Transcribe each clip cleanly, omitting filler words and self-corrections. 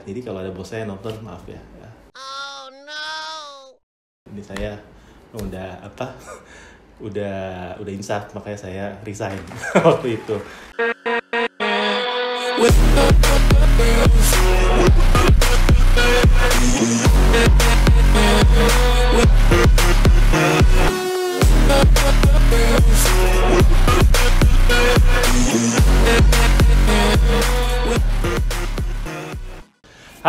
Jadi kalau ada bos saya nonton, maaf ya. Oh no. Ini saya udah udah insaf, makanya saya resign waktu itu.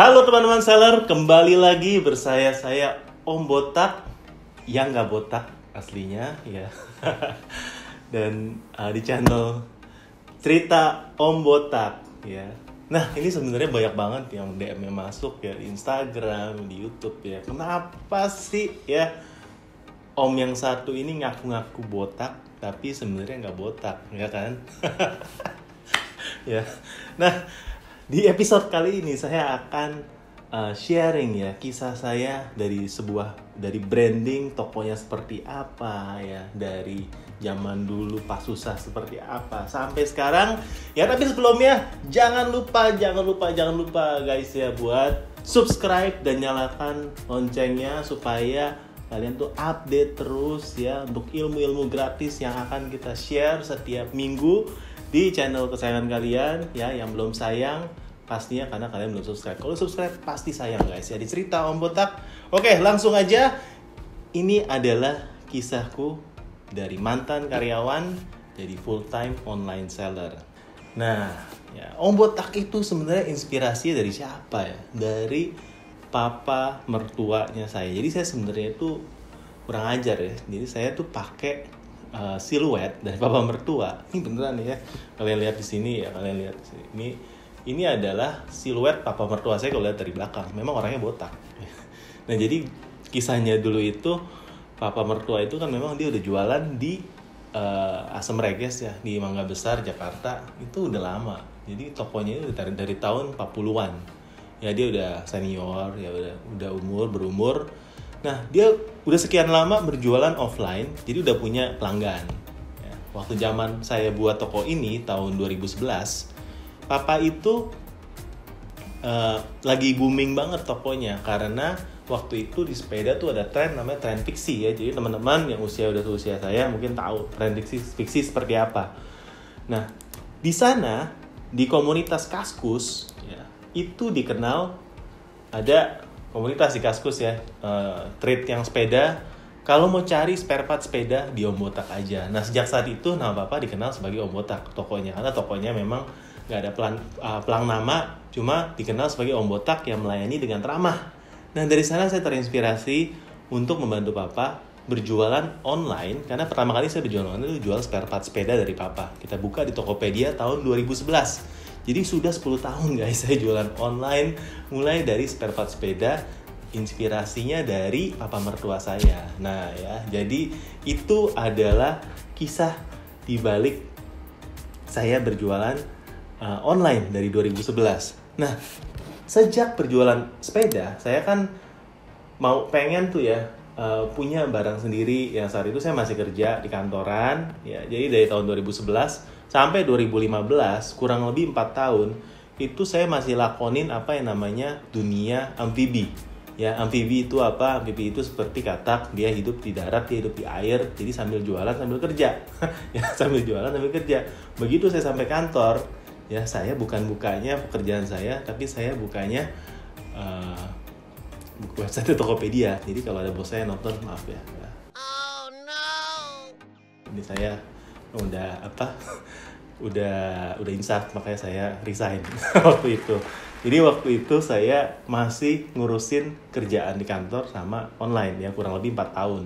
Halo teman-teman seller, kembali lagi bersaya saya Om Botak yang nggak botak aslinya ya. Dan di channel cerita Om Botak ya. Nah ini sebenarnya banyak banget yang DM-nya masuk ya di Instagram, di YouTube ya. Kenapa sih ya Om yang satu ini ngaku-ngaku botak tapi sebenarnya nggak botak ya kan? Ya. Nah di episode kali ini saya akan sharing ya kisah saya dari branding tokonya seperti apa ya, dari zaman dulu pas susah seperti apa sampai sekarang ya. Tapi sebelumnya jangan lupa guys ya buat subscribe dan nyalakan loncengnya supaya kalian tuh update terus ya untuk ilmu-ilmu gratis yang akan kita share setiap minggu di channel kesayangan kalian ya. Yang belum sayang pastinya karena kalian belum subscribe. Kalau subscribe pasti sayang guys ya di cerita Om Botak. Oke, langsung aja. Ini adalah kisahku dari mantan karyawan jadi full time online seller. Nah ya, Om Botak itu sebenarnya inspirasi dari siapa ya? Dari papa mertuanya saya. Jadi saya sebenarnya itu kurang ajar ya. Jadi saya tuh pakai siluet dari papa mertua. Ini beneran ya. Kalian lihat di sini ya, kalian lihat di sini. Ini adalah siluet papa mertua saya kalau lihat dari belakang. Memang orangnya botak. Nah jadi kisahnya dulu itu papa mertua itu kan memang dia udah jualan di Asam Reges ya, di Mangga Besar, Jakarta. Itu udah lama. Jadi tokonya itu dari tahun 40-an. Ya dia udah senior, ya udah berumur. Nah dia udah sekian lama berjualan offline, jadi udah punya pelanggan. Ya, waktu zaman saya buat toko ini tahun 2011. Papa itu lagi booming banget tokonya karena waktu itu di sepeda tuh ada tren namanya tren fiksi ya. Jadi teman-teman yang usia saya mungkin tahu tren fiksi seperti apa. Nah di sana di komunitas Kaskus ya, itu dikenal ada komunitas di Kaskus ya, trade yang sepeda. Kalau mau cari spare part sepeda di Om Botak aja. Nah sejak saat itu nama Papa dikenal sebagai Om Botak tokonya, karena tokonya memang nggak ada pelang nama, cuma dikenal sebagai Om Botak yang melayani dengan ramah. Nah dari sana saya terinspirasi untuk membantu Papa berjualan online, karena pertama kali saya berjualan online itu jual spare part sepeda dari Papa. Kita buka di Tokopedia tahun 2011. Jadi sudah 10 tahun guys saya jualan online, mulai dari spare part sepeda, inspirasinya dari papa mertua saya. Nah ya, jadi itu adalah kisah di balik saya berjualan online dari 2011. Nah, sejak berjualan sepeda, saya kan pengen tuh ya punya barang sendiri. Yang saat itu saya masih kerja di kantoran ya. Jadi dari tahun 2011 sampai 2015, kurang lebih 4 tahun itu saya masih lakonin apa yang namanya dunia amfibi. Ya, amfibi itu apa? Amfibi itu seperti katak, dia hidup di darat, dia hidup di air. Jadi sambil jualan sambil kerja. Ya, sambil jualan sambil kerja. Begitu saya sampai kantor, ya saya bukanya pekerjaan saya, tapi saya bukanya website Tokopedia. Jadi kalau ada bos saya nonton, maaf ya. Oh no. Ini saya udah insaf, makanya saya resign waktu itu. Jadi waktu itu saya masih ngurusin kerjaan di kantor sama online ya, kurang lebih 4 tahun.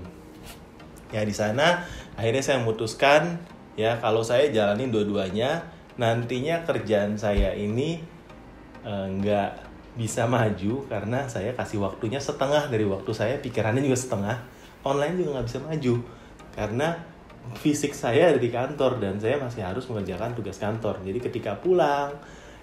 Ya di sana akhirnya saya memutuskan ya kalau saya jalanin dua-duanya, nantinya kerjaan saya ini nggak bisa maju karena saya kasih waktunya setengah dari waktu saya, pikirannya juga setengah. Online juga nggak bisa maju karena fisik saya ada di kantor dan saya masih harus mengerjakan tugas kantor. Jadi ketika pulang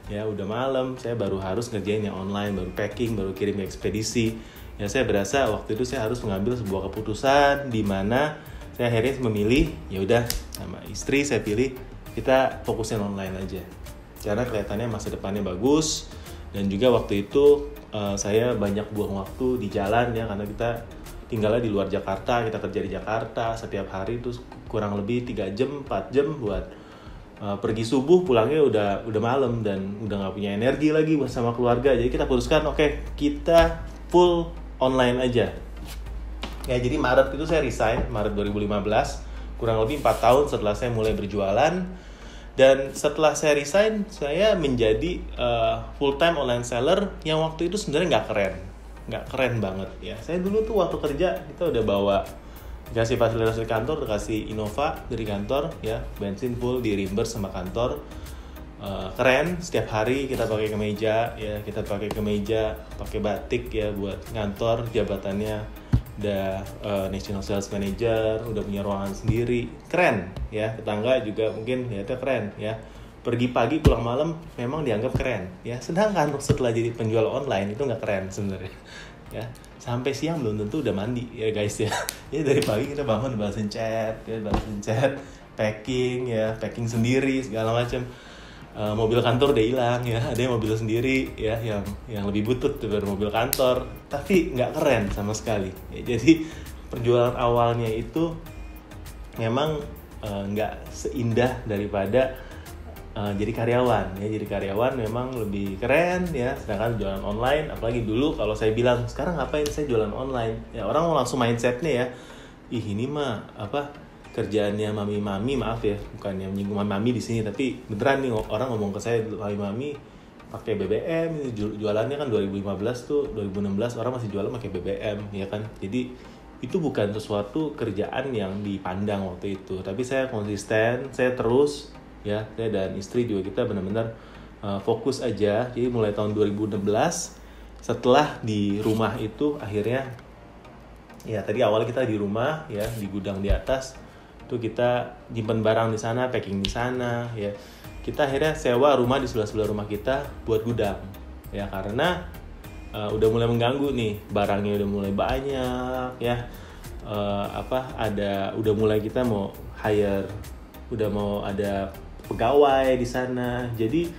ya udah malam, saya baru harus ngerjain yang online, baru packing, baru kirim ekspedisi. Ya saya berasa waktu itu saya harus mengambil sebuah keputusan di mana saya akhirnya memilih ya udah sama istri saya pilih kita fokusin online aja. Karena kelihatannya masa depannya bagus Dan juga waktu itu saya banyak buang waktu di jalan ya, karena kita tinggalnya di luar Jakarta, kita kerja di Jakarta setiap hari itu kurang lebih 3 jam 4 jam buat pergi subuh, pulangnya udah malam dan udah nggak punya energi lagi bersama keluarga. Jadi kita putuskan oke, kita full online aja ya. Jadi Maret itu saya resign, Maret 2015, kurang lebih 4 tahun setelah saya mulai berjualan. Dan setelah saya resign, saya menjadi full time online seller yang waktu itu sebenarnya nggak keren banget ya. Saya dulu tuh waktu kerja kita udah bawa, dikasih fasilitas dari kantor, dikasih Innova dari kantor ya, bensin full di reimburse sama kantor. Keren, setiap hari kita pakai kemeja ya, pakai batik ya buat kantor, jabatannya udah National Sales Manager, udah punya ruangan sendiri, keren ya. Tetangga juga mungkin ya itu keren ya, pergi pagi pulang malam memang dianggap keren ya. Sedangkan setelah jadi penjual online itu nggak keren sebenarnya ya. Sampai siang belum tentu udah mandi ya guys ya. Ya dari pagi kita bangun balasin chat, packing sendiri segala macam. Mobil kantor udah hilang ya, ada yang mobil sendiri ya, yang lebih butut daripada mobil kantor, tapi nggak keren sama sekali ya. Jadi penjualan awalnya itu memang nggak seindah daripada jadi karyawan ya. Jadi karyawan memang lebih keren ya, sedangkan jualan online, apalagi dulu kalau saya bilang sekarang ngapain saya jualan online ya, orang langsung mindsetnya ya, ini mah kerjaannya mami-mami, maaf ya, bukan yang menyinggung mami di sini, tapi beneran nih orang ngomong ke saya, mami-mami pakai BBM, jualannya kan 2015 tuh, 2016 orang masih jualan pakai BBM ya kan. Jadi itu bukan sesuatu kerjaan yang dipandang waktu itu, tapi saya konsisten, saya terus ya, saya dan istri juga kita benar-benar fokus aja. Jadi mulai tahun 2016 setelah di rumah itu akhirnya ya, tadi awal kita di rumah ya, di gudang di atas tuh kita nyimpen barang di sana, packing di sana ya. Kita akhirnya sewa rumah di sebelah rumah kita buat gudang ya, karena udah mulai mengganggu nih, barangnya udah mulai banyak ya. Udah mulai kita mau hire, udah mau ada pegawai di sana. Jadi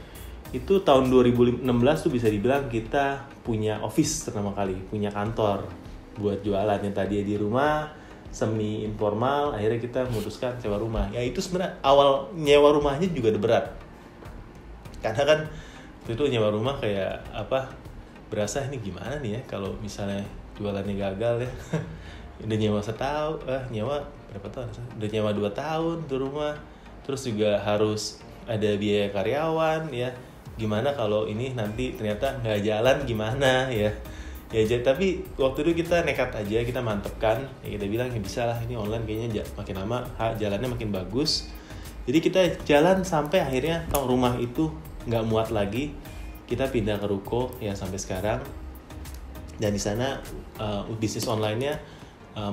itu tahun 2016 tuh bisa dibilang kita punya office pertama kali, punya kantor buat jualan. Yang tadi di rumah semi informal, akhirnya kita memutuskan sewa rumah ya. Itu sebenarnya awal nyewa rumahnya juga udah berat, karena kan itu nyewa rumah kayak berasa ini gimana nih ya kalau misalnya jualannya gagal ya. Udah nyewa setahun, nyewa berapa tahun? Udah nyewa 2 tahun tuh rumah, terus juga harus ada biaya karyawan ya. Gimana kalau ini nanti ternyata nggak jalan gimana ya. Ya, tapi waktu itu kita nekat aja, kita mantepkan ya, kita bilang ya bisa lah, ini online kayaknya makin lama jalannya makin bagus. Jadi kita jalan sampai akhirnya rumah itu nggak muat lagi, kita pindah ke ruko ya sampai sekarang. Dan di sana bisnis online-nya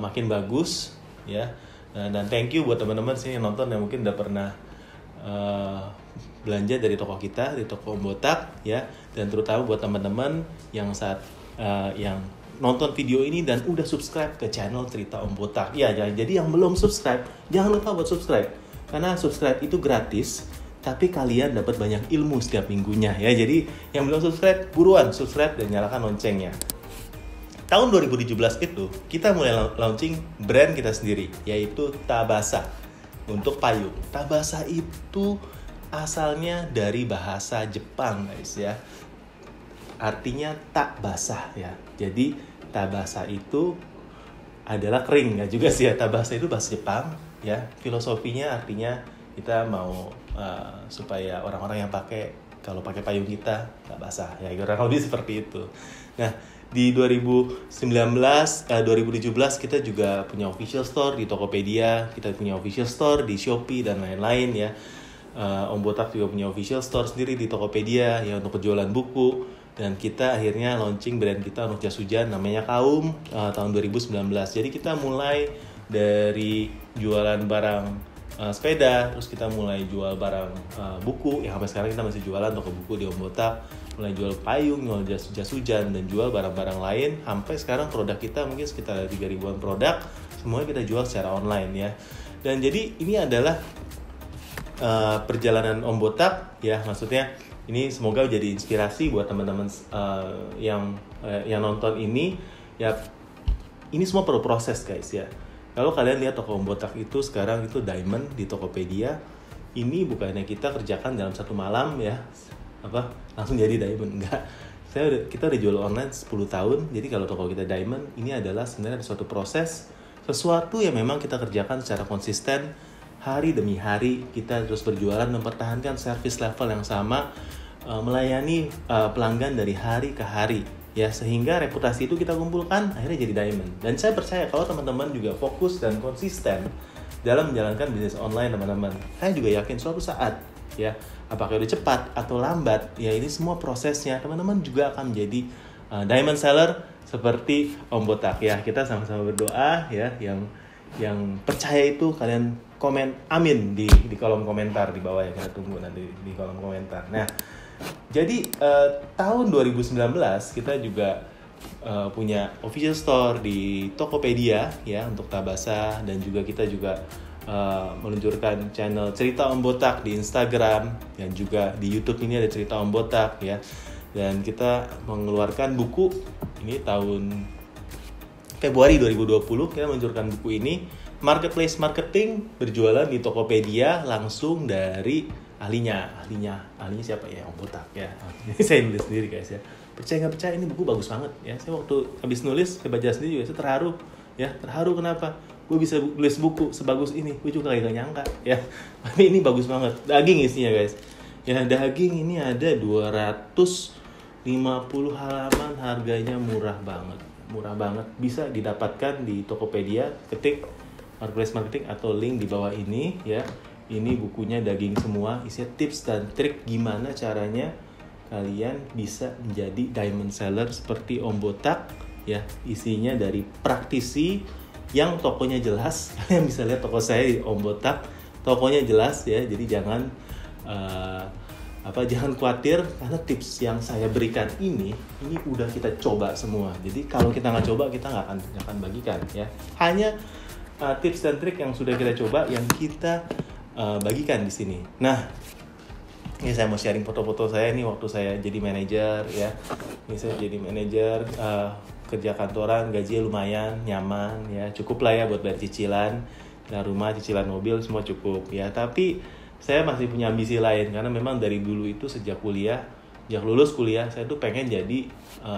makin bagus ya. Dan thank you buat teman-teman sini yang nonton yang mungkin udah pernah belanja dari toko kita, di toko Om Botak ya. Dan terutama buat teman-teman yang yang nonton video ini dan udah subscribe ke channel Cerita Om Botak ya. Jadi yang belum subscribe, jangan lupa buat subscribe, karena subscribe itu gratis, tapi kalian dapat banyak ilmu setiap minggunya ya. Jadi yang belum subscribe, buruan subscribe dan nyalakan loncengnya. Tahun 2017 itu kita mulai launching brand kita sendiri, yaitu Tabasa untuk payung. Tabasa itu asalnya dari bahasa Jepang guys ya, artinya tak basah ya. Jadi tabasa itu adalah kering, nggak juga sih ya. Tabasa itu bahasa Jepang ya. Filosofinya artinya kita mau supaya orang-orang yang kalau pakai payung kita nggak basah ya. Kurang lebih seperti itu. Nah di 2017 kita juga punya official store di Tokopedia, kita punya official store di Shopee dan lain-lain ya. Om Botak juga punya official store sendiri di Tokopedia ya untuk penjualan buku. Dan kita akhirnya launching brand kita untuk jas hujan namanya Kaum tahun 2019. Jadi kita mulai dari jualan barang sepeda, terus kita mulai jual barang buku yang sampai sekarang kita masih jualan toko buku di Om Botak, mulai jual payung, jual jas hujan, dan jual barang-barang lain. Sampai sekarang produk kita mungkin sekitar 3.000-an produk, semuanya kita jual secara online ya. Dan jadi ini adalah perjalanan Om Botak ya, maksudnya Ini semoga jadi inspirasi buat teman-teman yang nonton ini. Ya, ini semua perlu proses guys ya. Kalau kalian lihat toko Om Botak itu sekarang itu diamond di Tokopedia, ini bukannya kita kerjakan dalam satu malam ya, langsung jadi diamond, enggak. Kita udah jual online 10 tahun, jadi kalau toko kita diamond, ini adalah sebenarnya suatu proses, sesuatu yang memang kita kerjakan secara konsisten, hari demi hari, kita terus berjualan, mempertahankan service level yang sama, melayani pelanggan dari hari ke hari. Ya, sehingga reputasi itu kita kumpulkan akhirnya jadi diamond. Dan saya percaya kalau teman-teman juga fokus dan konsisten dalam menjalankan bisnis online teman-teman, saya juga yakin suatu saat ya, apakah udah cepat atau lambat ya, ini semua prosesnya teman-teman juga akan menjadi diamond seller seperti Om Botak ya. Kita sama-sama berdoa ya, yang percaya itu kalian komen amin di kolom komentar di bawah ya, kita tunggu nanti di kolom komentar. Nah, jadi tahun 2019 kita juga punya official store di Tokopedia ya untuk Tabasa, dan juga kita juga meluncurkan channel Cerita Om Botak di Instagram, dan juga di YouTube ini ada Cerita Om Botak ya. Dan kita mengeluarkan buku ini tahun Februari 2020, kita meluncurkan buku ini, Marketplace Marketing, berjualan di Tokopedia langsung dari ahlinya siapa ya, Om Botak ya. Ini saya nulis sendiri guys ya, percaya nggak percaya ini buku bagus banget ya. Saya waktu habis nulis, saya baca sendiri juga, saya terharu kenapa gue bisa nulis buku sebagus ini, gue juga gak nyangka ya. Tapi ini bagus banget, daging isinya guys ya. Daging ini ada 250 halaman, harganya murah banget, bisa didapatkan di Tokopedia, ketik Marketplace Marketing atau link di bawah ini ya. Ini bukunya daging semua, isinya tips dan trik gimana caranya kalian bisa menjadi diamond seller seperti Om Botak ya. Isinya dari praktisi yang tokonya jelas. Kalian bisa lihat toko saya di Om Botak, tokonya jelas ya. Jadi jangan jangan khawatir, karena tips yang saya berikan ini udah kita coba semua. Jadi kalau kita nggak coba, kita nggak akan bagikan ya. Hanya tips dan trik yang sudah kita coba yang kita bagikan di sini. Nah, ini saya mau sharing foto-foto saya ini waktu saya jadi manajer ya. Ini saya jadi manajer, kerja kantoran, gajinya lumayan, nyaman ya, cukup lah ya buat bayar cicilan, rumah, cicilan mobil, semua cukup ya. Tapi saya masih punya ambisi lain, karena memang dari dulu itu sejak lulus kuliah, saya tuh pengen jadi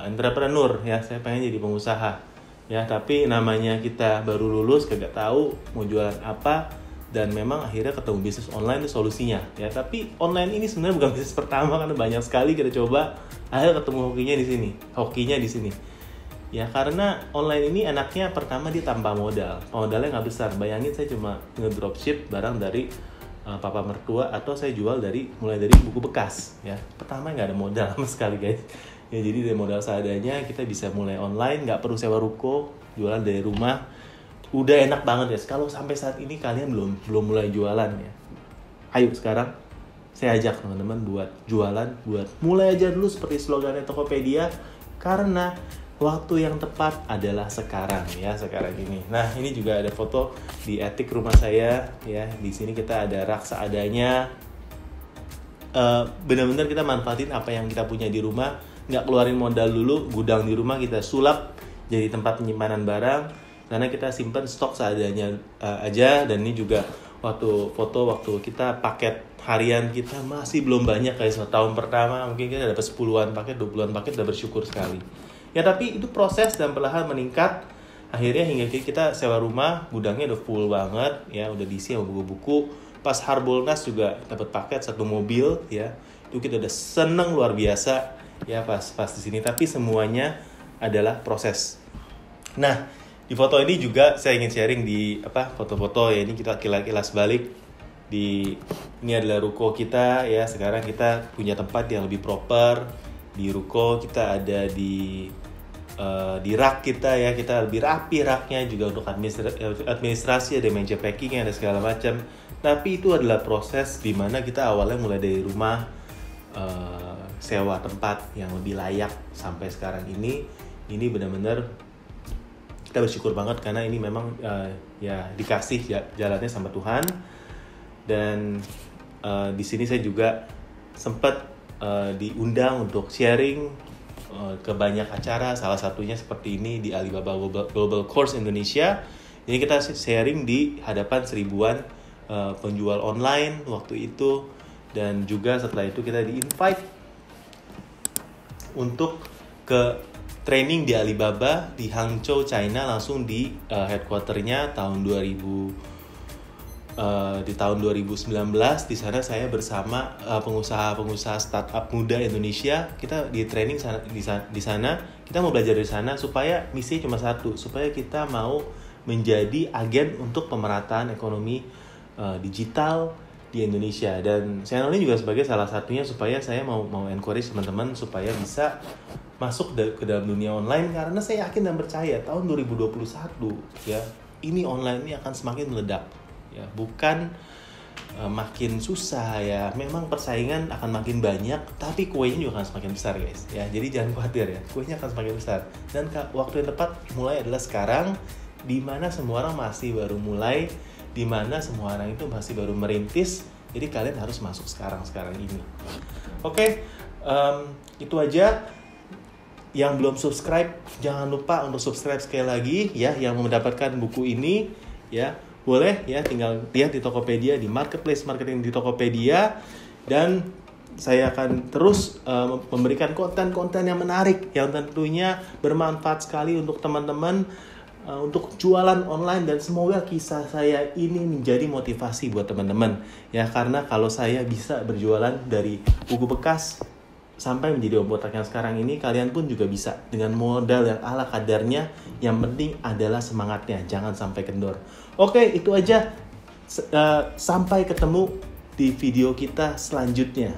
entrepreneur ya, saya pengen jadi pengusaha ya. Tapi namanya kita baru lulus, kagak tahu mau jualan apa. Dan memang akhirnya ketemu bisnis online itu solusinya ya. Tapi online ini sebenarnya bukan bisnis pertama, karena banyak sekali kita coba, akhirnya ketemu hokinya di sini ya. Karena online ini enaknya pertama dia tanpa modalnya nggak besar. Bayangin saya cuma ngedropship barang dari papa mertua, atau saya jual mulai dari buku bekas ya. Pertama nggak ada modal sama sekali guys ya. Jadi dari modal seadanya kita bisa mulai online, nggak perlu sewa ruko, jualan dari rumah. Udah enak banget ya. Kalau sampai saat ini kalian belum mulai jualan ya, ayo sekarang saya ajak teman-teman buat jualan, buat mulai aja dulu seperti slogannya Tokopedia, karena waktu yang tepat adalah sekarang ya, sekarang ini. Nah, ini juga ada foto di attic rumah saya ya. Di sini kita ada rak seadanya. Benar-benar kita manfaatin apa yang kita punya di rumah, nggak keluarin modal dulu. Gudang di rumah kita sulap jadi tempat penyimpanan barang, karena kita simpan stok seadanya aja. Dan ini juga waktu kita paket harian kita masih belum banyak guys. Tahun pertama mungkin kita dapat 10-an paket, 20-an paket, udah bersyukur sekali ya. Tapi itu proses dan perlahan meningkat, akhirnya hingga kita sewa rumah, gudangnya udah full banget ya, udah diisi sama buku-buku. Pas Harbolnas juga dapat paket 1 mobil ya, itu kita udah seneng luar biasa ya pas di sini. Tapi semuanya adalah proses. Nah, di foto ini juga saya ingin sharing di foto-foto ya. Ini kita kilas balik ini adalah ruko kita ya. Sekarang kita punya tempat yang lebih proper di ruko. Kita ada di rak kita ya, kita lebih rapi raknya juga untuk administrasi, ada meja packing, ada segala macam. Tapi itu adalah proses di mana kita awalnya mulai dari rumah, sewa tempat yang lebih layak, sampai sekarang ini benar-benar kita bersyukur banget, karena ini memang dikasih jalannya sama Tuhan. Dan di sini saya juga sempat diundang untuk sharing ke banyak acara, salah satunya seperti ini di Alibaba Global Course Indonesia. Jadi kita sharing di hadapan seribuan penjual online waktu itu, dan juga setelah itu kita di-invite untuk ke training di Alibaba di Hangzhou, China, langsung di headquarternya di tahun 2019. Di sana saya bersama pengusaha-pengusaha startup muda Indonesia. Kita di training di sana. Kita mau belajar dari sana supaya misi cuma satu, supaya kita mau menjadi agen untuk pemerataan ekonomi digital di Indonesia. Dan channel ini juga sebagai salah satunya supaya saya mau encourage teman-teman supaya bisa masuk ke dalam dunia online, karena saya yakin dan percaya tahun 2021 ya, ini online ini akan semakin meledak ya, bukan makin susah ya. Memang persaingan akan makin banyak, tapi kuenya juga akan semakin besar guys ya. Jadi jangan khawatir ya, kuenya akan semakin besar. Dan waktu yang tepat mulai adalah sekarang, di mana semua orang masih baru mulai, di mana semua orang itu masih baru merintis. Jadi kalian harus masuk sekarang ini. Oke, itu aja. Yang belum subscribe, jangan lupa untuk subscribe sekali lagi ya. Yang mau mendapatkan buku ini ya, boleh ya, tinggal lihat di Tokopedia, di marketplace marketing di Tokopedia. Dan saya akan terus memberikan konten-konten yang menarik, yang tentunya bermanfaat sekali untuk teman-teman untuk jualan online. Dan semoga kisah saya ini menjadi motivasi buat teman-teman ya, karena kalau saya bisa berjualan dari buku bekas sampai menjadi Om Botak yang sekarang ini, kalian pun juga bisa dengan modal yang ala kadarnya. Yang penting adalah semangatnya, jangan sampai kendor. Oke, itu aja. Sampai ketemu di video kita selanjutnya.